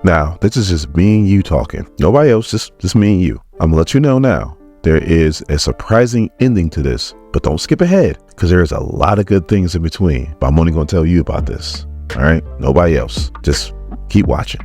Now, this is just me and you talking. Nobody else, just me and you. I'm gonna let you know now, there is a surprising ending to this, but don't skip ahead because there's a lot of good things in between. But I'm only gonna tell you about this. All right, nobody else. Just keep watching.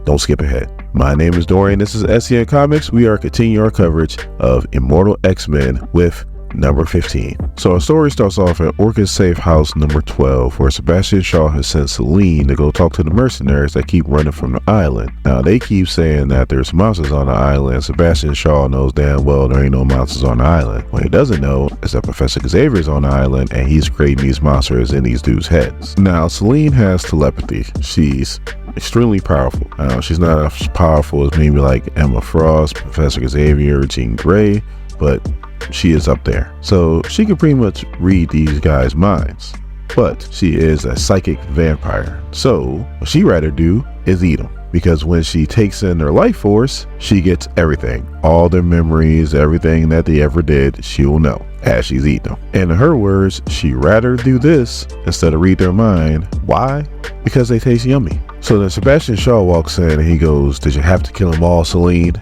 Don't skip ahead. My name is Dorian. This is SCN Comics. We are continuing our coverage of Immortal X-Men with number 15. So our story starts off at Orchis safe house number 12, where Sebastian Shaw has sent Selene to go talk to the mercenaries that keep running from the island. Now they keep saying that there's monsters on the island. Sebastian Shaw knows damn well there ain't no monsters on the island. What he doesn't know is that Professor Xavier's on the island and he's creating these monsters in these dudes' heads. Now Selene has telepathy. She's extremely powerful. She's not as powerful as maybe like Emma Frost, Professor Xavier, Jean Grey, but she is up there. So she can pretty much read these guys' minds, but she is a psychic vampire. So what she'd rather do is eat them, because when she takes in their life force, she gets everything, all their memories, everything that they ever did, she will know as she's eating them. And in her words, she'd rather do this instead of read their mind. Why? Because they taste yummy. So then Sebastian Shaw walks in and he goes, "Did you have to kill them all, Selene?"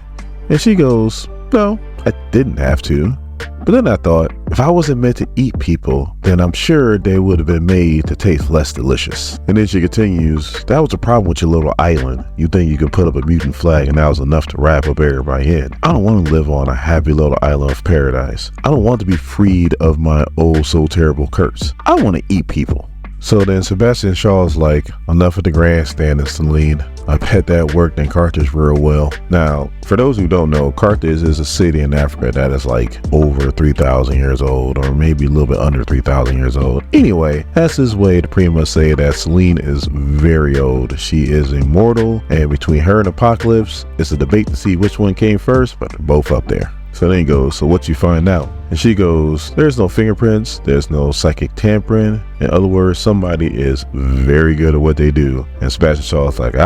And she goes, "No, I didn't have to. But then I thought, if I wasn't meant to eat people, then I'm sure they would have been made to taste less delicious." And then she continues, "That was the problem with your little island. You think you could put up a mutant flag and that was enough to wrap up everybody in. I don't want to live on a happy little island of paradise. I don't want to be freed of my oh so terrible curse. I want to eat people." So then Sebastian Shaw's like, "Enough of the grandstanding, Selene. I bet that worked in Carthage real well." Now, for those who don't know, Carthage is a city in Africa that is like over 3,000 years old, or maybe a little bit under 3,000 years old. Anyway, that's his way to pretty much say that Selene is very old. She is immortal, and between her and Apocalypse, it's a debate to see which one came first, but they're both up there. So then he goes, "So what you find out?" And she goes, "There's no fingerprints, there's no psychic tampering. In other words, somebody is very good at what they do." And Sebastian Shaw's like,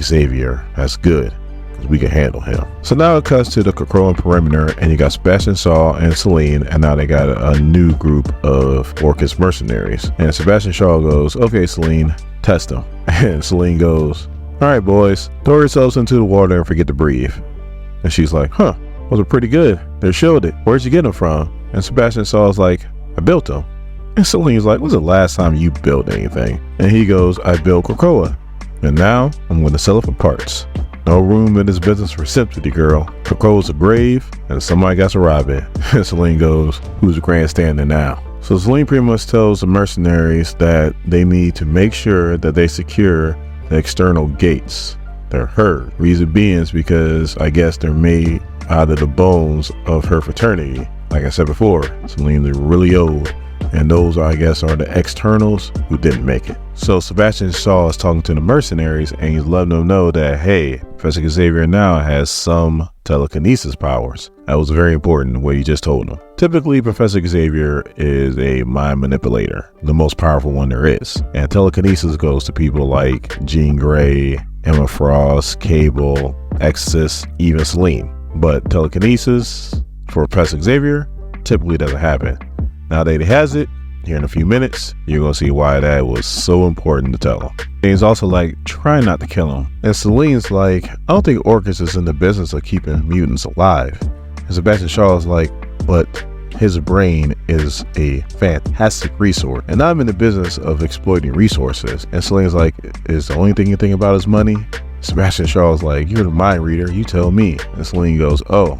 "Xavier, that's good, because we can handle him." So now it cuts to the Kieron perimeter, and you got Sebastian Shaw and Selene, and now they got a new group of Orchis mercenaries. And Sebastian Shaw goes, "Okay, Selene, test them." And Selene goes, "All right, boys, throw yourselves into the water and forget to breathe." And she's like, "Those are pretty good. They're shielded. Where'd you get them from?" And Sebastian Shaw's like, "I built them." And Selene's like, "When's the last time you built anything?" And he goes, "I built Krakoa, and now I'm going to sell it for parts. No room in this business for sympathy, girl. Krakoa's a grave, and somebody got to rob it." And Selene goes, "Who's grandstanding now?" So Selene pretty much tells the mercenaries that they need to make sure that they secure the external gates. They're her. Reason being is because I guess they're made out of the bones of her fraternity. Like I said before, Selene is really old, and those are the externals who didn't make it. So Sebastian Shaw is talking to the mercenaries, and he's letting them know that, hey, Professor Xavier now has some telekinesis powers. That was very important what you just told them. Typically, Professor Xavier is a mind manipulator, the most powerful one there is. And telekinesis goes to people like Jean Grey, Emma Frost, Cable, Exorcist, even Selene. But telekinesis for Professor Xavier typically doesn't happen. Now that he has it, here in a few minutes, you're going to see why that was so important to tell him. And he's also like, try not to kill him. And Selene's like, I don't think Orchis is in the business of keeping mutants alive. And Sebastian Shaw is like, but his brain is a fantastic resource, and I'm in the business of exploiting resources. And Selene's like, is the only thing you think about is money? Sebastian Shaw is like, you're the mind reader, you tell me. And Selene goes, oh,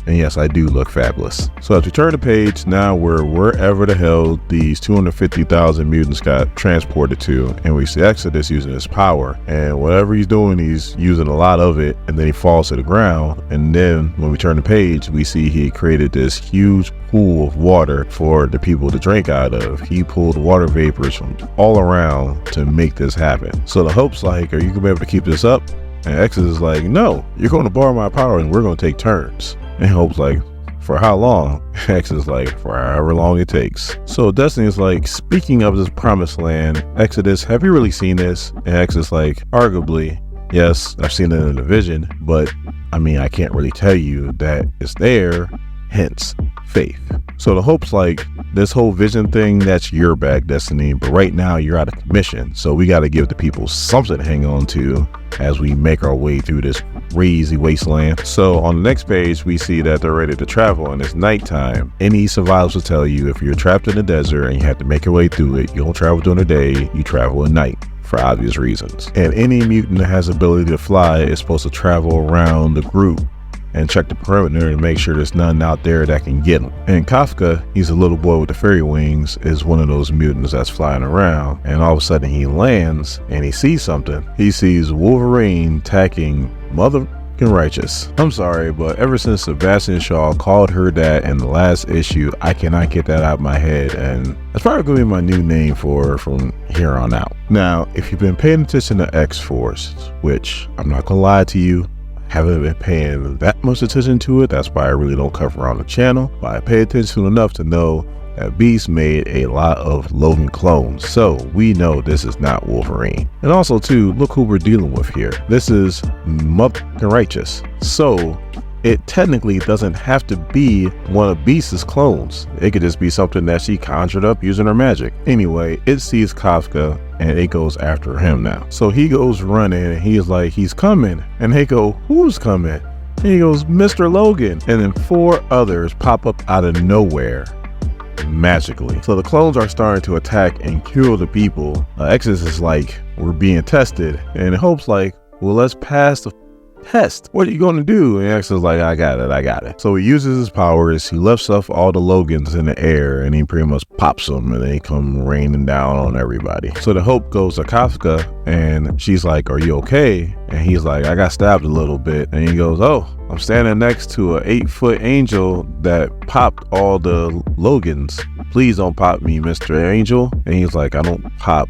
and yes, I do look fabulous. So as we turn the page, now we're wherever the hell these 250,000 mutants got transported to, and we see Exodus using his power, and whatever he's doing, he's using a lot of it, and then he falls to the ground. And then when we turn the page, we see he created this huge pool of water for the people to drink out of. He pulled water vapors from all around to make this happen. So the Hope's like, are you gonna be able to keep this up? And Exodus is like, no, you're going to borrow my power and we're going to take turns. And Hope's like, for how long? Exodus is like, for however long it takes. So Destiny is like, speaking of this promised land, Exodus, have you really seen this? And Exodus is like, arguably, yes, I've seen it in the vision, but I mean, I can't really tell you that it's there, hence faith. So the hope's like, this whole vision thing, that's your bag, Destiny, but right now you're out of commission. So we got to give the people something to hang on to as we make our way through this crazy wasteland. So on the next page, we see that they're ready to travel and it's nighttime. Any survivors will tell you if you're trapped in the desert and you have to make your way through it, you don't travel during the day, you travel at night, for obvious reasons. And any mutant that has ability to fly is supposed to travel around the group and check the perimeter and make sure there's none out there that can get him. And Kafka, he's a little boy with the fairy wings, is one of those mutants that's flying around, and all of a sudden he lands and he sees something. He sees Wolverine attacking Mother Righteous. I'm sorry, but ever since Sebastian Shaw called her that in the last issue, I cannot get that out of my head, and that's probably going to be my new name for her from here on out. Now, if you've been paying attention to X-Force, which I'm not going to lie to you, haven't been paying that much attention to it, that's why I really don't cover on the channel, but I pay attention enough to know that Beast made a lot of Logan clones, so we know this is not Wolverine. And also too, look who we're dealing with here. This is Mother Righteous, so it technically doesn't have to be one of Beast's clones. It could just be something that she conjured up using her magic. Anyway, it sees Kafka and it goes after him now. So he goes running and he's like, he's coming. And they go, who's coming? And he goes, Mr. Logan. And then 4 others pop up out of nowhere magically. So the clones are starting to attack and kill the people. Exodus is like, we're being tested. And Hope's like, well, let's pass the test. What are you going to do? And X is like, I got it. So he uses his powers, he lifts up all the Logans in the air and he pretty much pops them and they come raining down on everybody. So the Hope goes to Kafka and she's like, are you okay? And he's like, I got stabbed a little bit. And he goes, oh, I'm standing next to an 8-foot angel that popped all the Logans. Please don't pop me, Mr. Angel. And he's like, I don't pop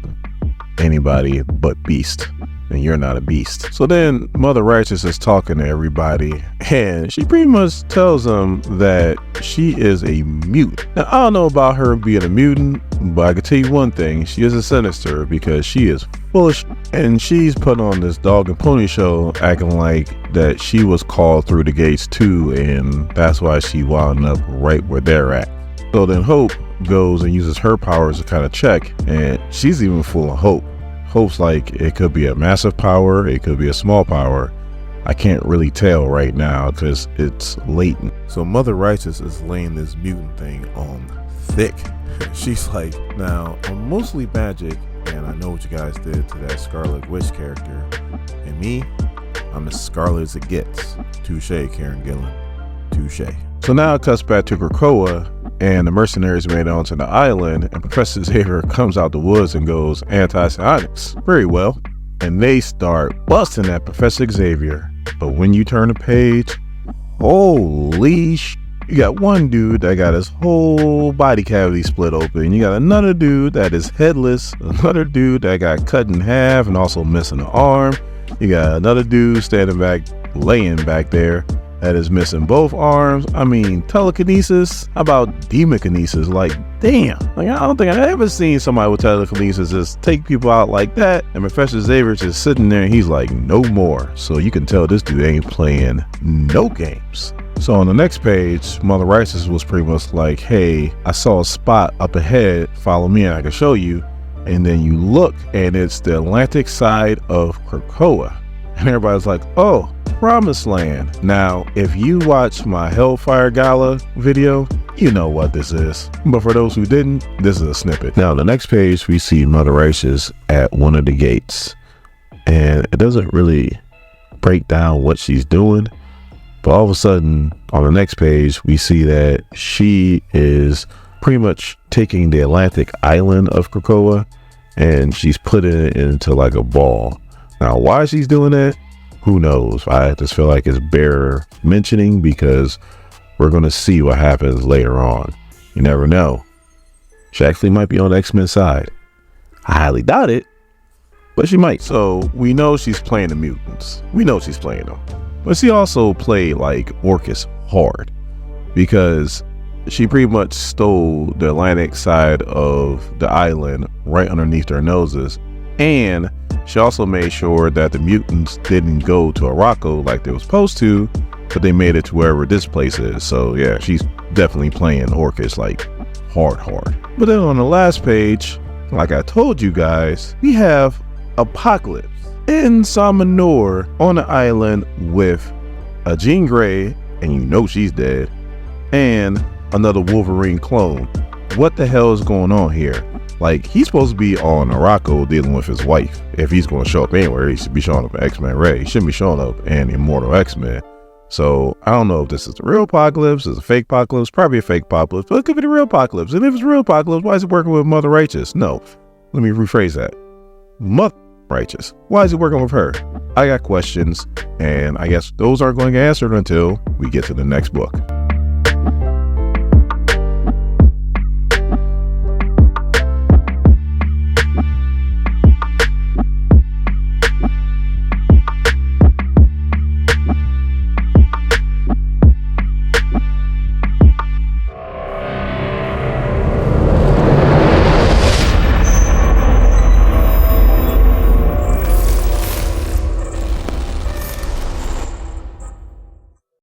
anybody but Beast. And you're not a beast. So then Mother Righteous is talking to everybody and she pretty much tells them that she is a mutant. Now I don't know about her being a mutant, but I can tell you one thing, she is a Sinister because she is foolish and she's put on this dog and pony show acting like that she was called through the gates too, and that's why she wound up right where they're at. So then Hope goes and uses her powers to kind of check, and she's even full of hope. Hope's like, it could be a massive power, it could be a small power. I can't really tell right now because it's latent. So Mother Righteous is laying this mutant thing on thick. She's like, now I'm mostly magic and I know what you guys did to that Scarlet Witch character. And me, I'm as scarlet as it gets. Touche, Kieron Gillen. Touche. So now it cuts back to Krakoa and the mercenaries made it onto the island and Professor Xavier comes out the woods and goes anti-psionics. Very well. And they start busting at Professor Xavier. But when you turn the page, holy sh! You got one dude that got his whole body cavity split open. You got another dude that is headless. Another dude that got cut in half and also missing an arm. You got another dude standing back, laying back there, that is missing both arms. I mean, telekinesis. How about demokinesis? Like, damn. Like, I don't think I've ever seen somebody with telekinesis just take people out like that. And Professor Xavier just sitting there and he's like, no more. So you can tell this dude ain't playing no games. So on the next page, Mother Righteous was pretty much like, hey, I saw a spot up ahead. Follow me and I can show you. And then you look and it's the Atlantic side of Krakoa. And everybody's like, oh, Promised Land. Now, if you watch my Hellfire Gala video, you know what this is. But for those who didn't, this is a snippet. Now, the next page, we see Mother Righteous at one of the gates. And it doesn't really break down what she's doing. But all of a sudden, on the next page, we see that she is pretty much taking the Atlantic island of Krakoa and she's putting it into like a ball. Now, why she's doing that, who knows? I just feel like it's better mentioning because we're going to see what happens later on. You never know. She actually might be on the X-Men side. I highly doubt it, but she might. So we know she's playing the mutants. We know she's playing them. But she also played like Orchis hard because she pretty much stole the Atlantic side of the island right underneath their noses. And she also made sure that the mutants didn't go to Araco like they were supposed to, but they made it to wherever this place is. So yeah, she's definitely playing Orchis like hard. But then on the last page, like I told you guys, we have Apocalypse in Salmanor on the island with a Jean Grey, and you know she's dead, and another Wolverine clone. What the hell is going on here? Like, he's supposed to be on Morocco dealing with his wife. If he's going to show up anywhere, he should be showing up in X-Men Red. He shouldn't be showing up in Immortal X-Men. So I don't know if this is the real Apocalypse, is a fake Apocalypse, probably a fake Apocalypse, but it could be the real Apocalypse. And if it's real Apocalypse, why is it working with Mother Righteous? No, let me rephrase that. Mother Righteous. Why is it working with her? I got questions, and I guess those aren't going to get answered until we get to the next book.